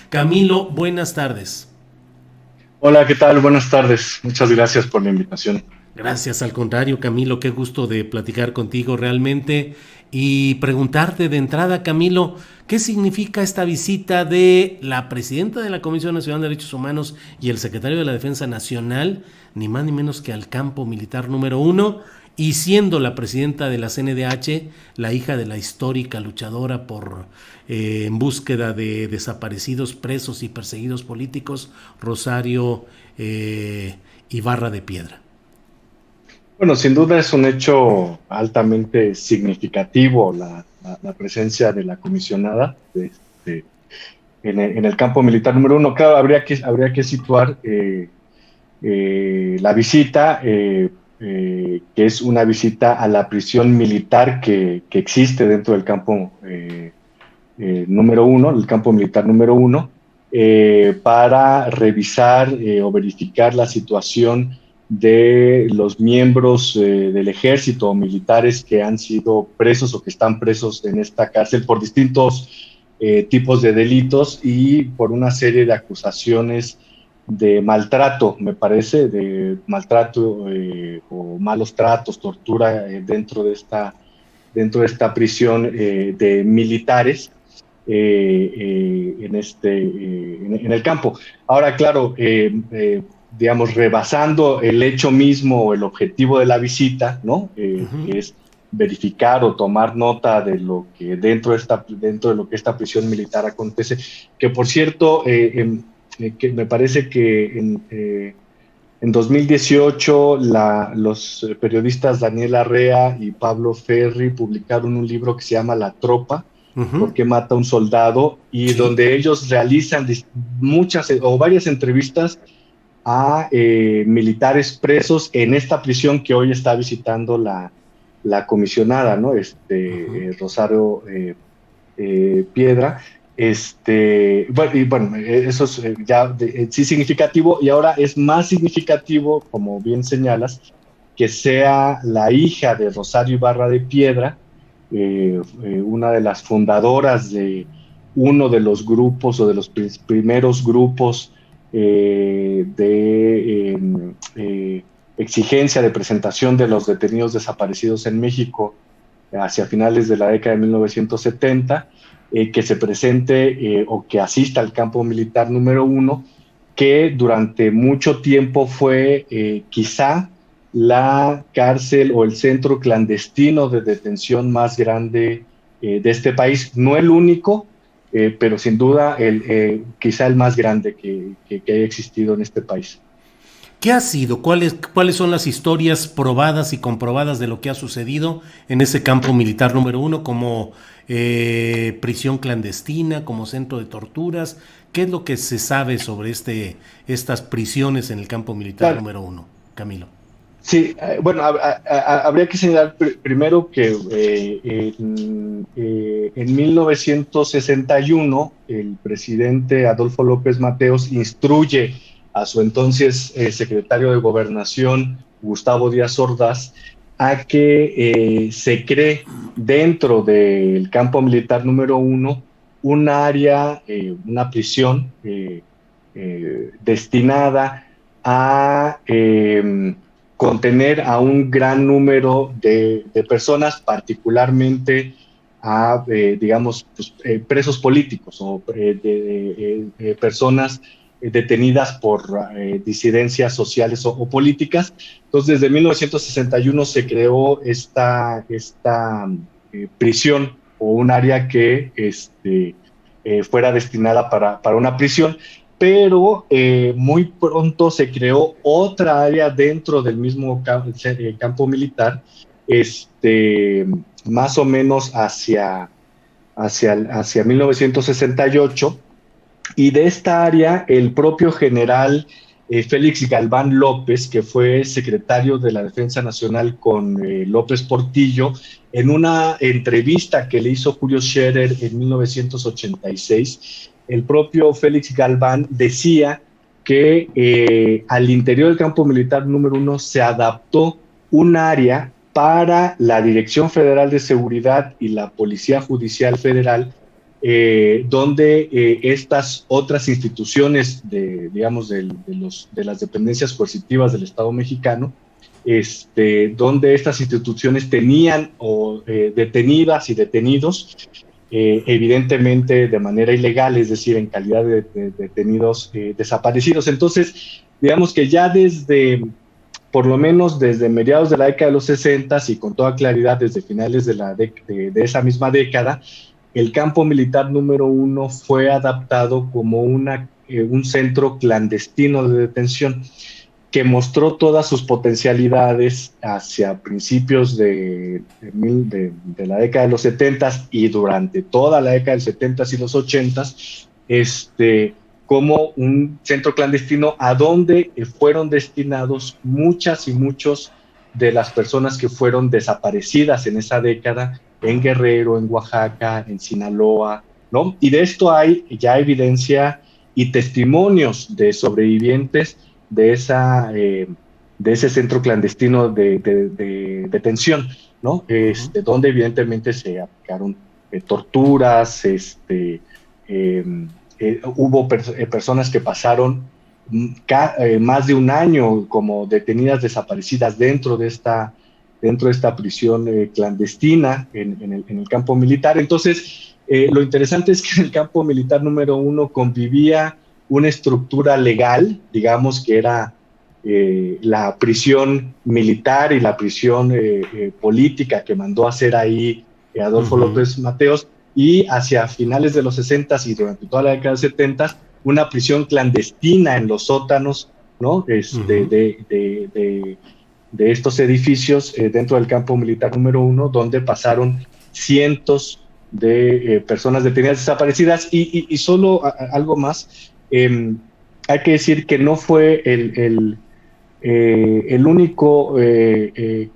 Camilo, buenas tardes. Hola, ¿qué tal? Buenas tardes. Muchas gracias por la invitación. Gracias, al contrario, Camilo, qué gusto de platicar contigo realmente y preguntarte de entrada, Camilo, ¿qué significa esta visita de la presidenta de la Comisión Nacional de Derechos Humanos y el secretario de la Defensa Nacional, ni más ni menos que al campo militar número uno, y siendo la presidenta de la CNDH, la hija de la histórica luchadora en búsqueda de desaparecidos, presos y perseguidos políticos, Rosario Ibarra de Piedra? Bueno, sin duda es un hecho altamente significativo la presencia de la comisionada en el campo militar número uno. Claro, habría que situar la visita, que es una visita a la prisión militar que existe dentro del campo número uno, el campo militar número uno, para revisar o verificar la situación de los miembros del ejército o militares que han sido presos o que están presos en esta cárcel por distintos tipos de delitos y por una serie de acusaciones de maltrato, me parece, de maltrato o malos tratos, tortura dentro de esta prisión de militares en el campo. Ahora, claro, digamos, rebasando el hecho mismo o el objetivo de la visita, ¿no? Que es verificar o tomar nota de lo que dentro de lo que esta prisión militar acontece, que por cierto, que me parece que en 2018 los periodistas Daniel Arrea y Pablo Ferri publicaron un libro que se llama La Tropa, por Ujú. qué mata a un soldado, y Sí. donde ellos realizan muchas o varias entrevistas a militares presos en esta prisión que hoy está visitando la comisionada, ¿no? Ujú. Rosario Piedra. Bueno, y bueno, eso es sí significativo, y ahora es más significativo, como bien señalas, que sea la hija de Rosario Ibarra de Piedra, una de las fundadoras de uno de los grupos o de los primeros grupos exigencia de presentación de los detenidos desaparecidos en México hacia finales de la década de 1970, que se presente o que asista al campo militar número uno, que durante mucho tiempo fue quizá la cárcel o el centro clandestino de detención más grande de este país. No el único, pero sin duda quizá el más grande que haya existido en este país. ¿Qué ha sido? ¿Cuáles son las historias probadas y comprobadas de lo que ha sucedido en ese campo militar número uno como prisión clandestina, como centro de torturas? ¿Qué es lo que se sabe sobre estas prisiones en el campo militar Claro, número uno, Camilo? sí, bueno, habría que señalar primero que en 1961 el presidente Adolfo López Mateos instruye a su entonces secretario de Gobernación, Gustavo Díaz Ordaz, a que se cree dentro del campo militar número uno un área, una prisión destinada a contener a un gran número de personas, particularmente a, digamos, pues, presos políticos o personas detenidas por disidencias sociales o políticas. Entonces, desde 1961 se creó esta prisión o un área que fuera destinada para una prisión, pero muy pronto se creó otra área dentro del mismo campo militar, más o menos hacia 1968, y de esta área el propio general Félix Galván López, que fue secretario de la Defensa Nacional con López Portillo, en una entrevista que le hizo Julio Scherer en 1986, el propio Félix Galván decía que al interior del campo militar número uno se adaptó un área para la Dirección Federal de Seguridad y la Policía Judicial Federal donde estas otras instituciones digamos, de las dependencias coercitivas del Estado mexicano, donde estas instituciones tenían detenidas y detenidos, evidentemente de manera ilegal, es decir, en calidad de detenidos desaparecidos. Entonces, digamos que ya por lo menos desde mediados de la década de los 60 y con toda claridad desde finales de esa misma década, el campo militar número 1 fue adaptado como un centro clandestino de detención que mostró todas sus potencialidades hacia principios de la década de los 70 y durante toda la década de los 70 y los 80, como un centro clandestino a donde fueron destinados muchas y muchos de las personas que fueron desaparecidas en esa década, en Guerrero, en Oaxaca, en Sinaloa, ¿no? Y de esto hay ya evidencia y testimonios de sobrevivientes de ese centro clandestino de detención, ¿no? Donde evidentemente se aplicaron torturas, hubo personas que pasaron más de un año como detenidas desaparecidas dentro de esta prisión clandestina en el campo militar. Entonces, lo interesante es que en el campo militar número 1 convivía una estructura legal, digamos que era la prisión militar y la prisión política que mandó a hacer ahí Adolfo López Mateos, y hacia finales de los 60 y durante toda la década de los 70, una prisión clandestina en los sótanos, ¿no? De estos edificios dentro del campo militar número 1, donde pasaron cientos de personas detenidas desaparecidas. Y solo algo más, hay que decir que no fue el único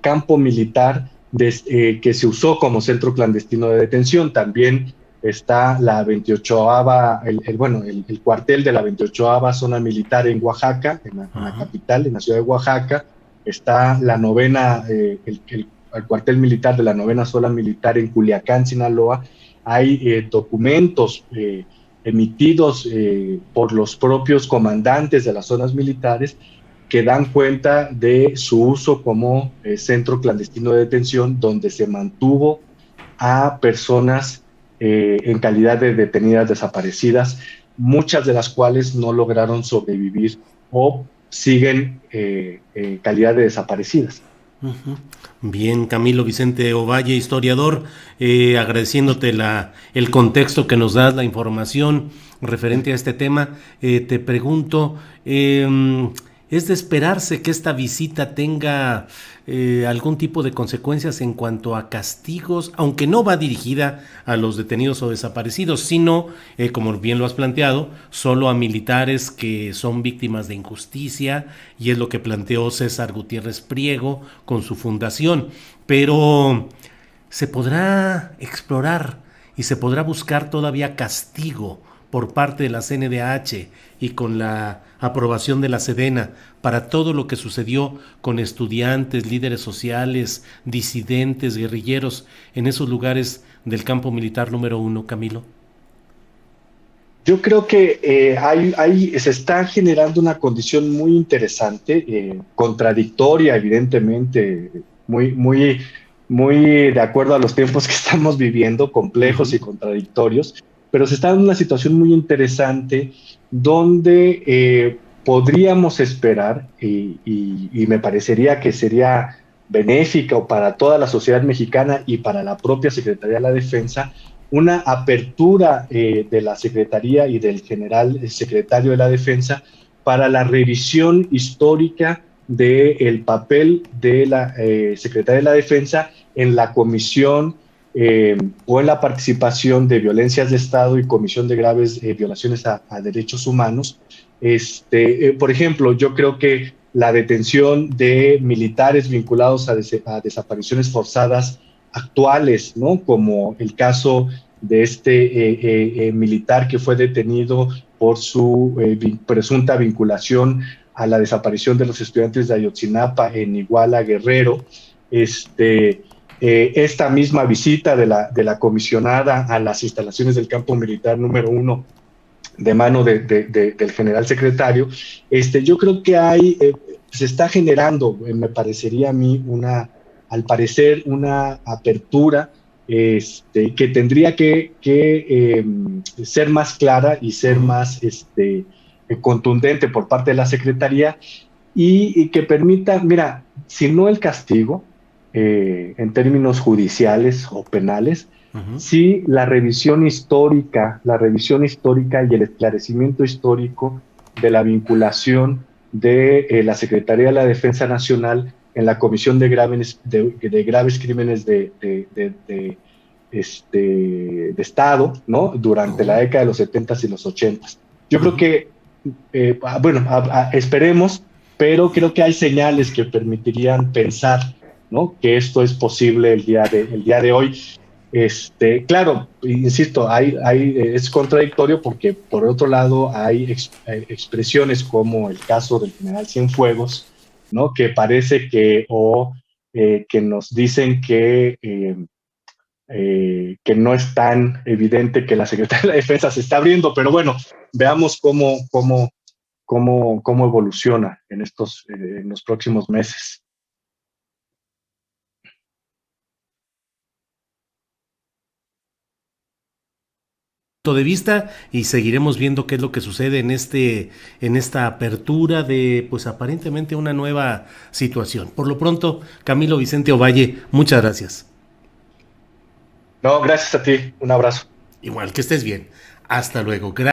campo militar que se usó como centro clandestino de detención. También está la 28ª, el cuartel de la 28ª zona militar en Oaxaca, en la capital, en la ciudad de Oaxaca. Está la novena, el cuartel militar de la 9ª zona militar en Culiacán, Sinaloa. Hay documentos emitidos por los propios comandantes de las zonas militares que dan cuenta de su uso como centro clandestino de detención, donde se mantuvo a personas en calidad de detenidas desaparecidas, muchas de las cuales no lograron sobrevivir o siguen en calidad de desaparecidas. Bien, Camilo Vicente Ovalle, historiador, agradeciéndote el contexto que nos das, la información referente a este tema. Te pregunto, ¿es de esperarse que esta visita tenga algún tipo de consecuencias en cuanto a castigos, aunque no va dirigida a los detenidos o desaparecidos, sino, como bien lo has planteado, solo a militares que son víctimas de injusticia, y es lo que planteó César Gutiérrez Priego con su fundación? Pero se podrá explorar y se podrá buscar todavía castigo por parte de la CNDH y con la aprobación de la Sedena para todo lo que sucedió con estudiantes, líderes sociales, disidentes, guerrilleros en esos lugares del campo militar número 1, Camilo. Yo creo que se está generando una condición muy interesante, contradictoria, evidentemente, muy de acuerdo a los tiempos que estamos viviendo, complejos y contradictorios, pero se está dando una situación muy interesante donde podríamos esperar, y me parecería que sería benéfica para toda la sociedad mexicana y para la propia Secretaría de la Defensa, una apertura de la Secretaría y del general secretario de la Defensa para la revisión histórica del papel de la Secretaría de la Defensa en la comisión o en la participación de violencias de Estado y comisión de graves violaciones a derechos humanos. Por ejemplo, yo creo que la detención de militares vinculados a desapariciones forzadas actuales, ¿no? Como el caso de este militar que fue detenido por su presunta vinculación a la desaparición de los estudiantes de Ayotzinapa en Iguala, Guerrero, esta misma visita de la comisionada a las instalaciones del campo militar número 1 de mano del general secretario, yo creo que se está generando, me parecería a mí, al parecer, una apertura que tendría que ser más clara y ser más contundente por parte de la Secretaría y que permita, mira, si no el castigo, en términos judiciales o penales, Ujú. sí la revisión histórica y el esclarecimiento histórico de la vinculación de la Secretaría de la Defensa Nacional en la comisión de graves crímenes de Estado, ¿no? Durante la Oh, década de los 70s y los 80s. Yo creo ujú. que, bueno, esperemos, pero creo que hay señales que permitirían pensar, ¿no? Que esto es posible el día de hoy. Claro, insisto, es contradictorio porque por otro lado hay expresiones como el caso del general Cienfuegos, ¿no? Que parece que nos dicen que no es tan evidente que la Secretaría de la Defensa se está abriendo, pero bueno, veamos cómo evoluciona en los próximos meses. De vista y seguiremos viendo qué es lo que sucede en esta apertura de pues aparentemente una nueva situación. Por lo pronto, Camilo Vicente Ovalle, muchas gracias. No, gracias a ti, un abrazo. Igual que estés bien. Hasta luego.